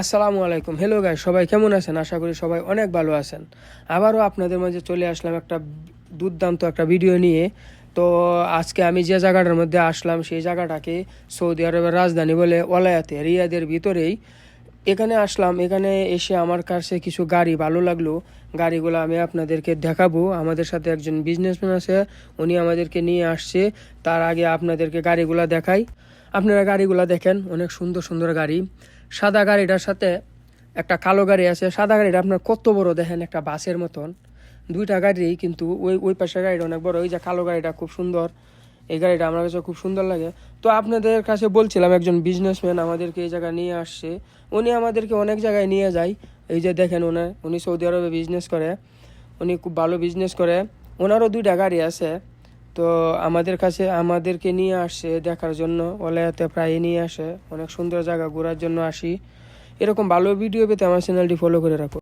আসসালামু আলাইকুম। Hello guys, সবাই কেমন আছেন? আশা করি সবাই অনেক ভালো আছেন। আবারও আপনাদের মাঝে চলে আসলাম একটা দুর্দান্ত একটা ভিডিও নিয়ে। তো আজকে আমি যে জায়গাটার মধ্যে আসলাম সেই জায়গাটাকে সৌদি আরবের রাজধানী বলে ওলায়াতে, রিয়াদের ভিতরেই এখানে আসলাম। এখানে এসে আমার কাছে কিছু গাড়ি ভালো লাগলো, গাড়িগুলো আমি আপনাদেরকে দেখাবো। আমাদের সাথে একজন বিজনেসম্যান আছে, উনি আমাদেরকে নিয়ে আসছে। তার আগে আপনাদেরকে গাড়িগুলো দেখাই। আপনারা গাড়িগুলো দেখেন, অনেক সুন্দর সুন্দর গাড়ি। সাদা গাড়িটার সাথে একটা কালো গাড়ি আছে। সাদা গাড়িটা আপনার কত বড় দেখেন, একটা বাসের মতন। দুইটা গাড়ি, কিন্তু ওই ওই পাশের গাড়িটা অনেক বড়। ওই যে কালো গাড়িটা খুব সুন্দর, এই গাড়িটা আমার কাছে খুব সুন্দর লাগে। তো আপনাদের কাছে বলছিলাম, একজন বিজনেসম্যান আমাদেরকে এই জায়গায় নিয়ে আসছে। উনি আমাদেরকে অনেক জায়গায় নিয়ে যায়। এই যে দেখেন, উনি সৌদি আরবে বিজনেস করে, উনি খুব ভালো বিজনেস করে। ওনারও দুইটা গাড়ি আছে। তো আমাদেরকে নিয়ে আসছে দেখার জন্য। ওলায়াতে প্রায় নিয়ে আসে, অনেক সুন্দর জায়গা ঘোরার জন্য আসি। এরকম ভালো ভিডিও পেতে আমার চ্যানেলটি ফলো করে রাখো।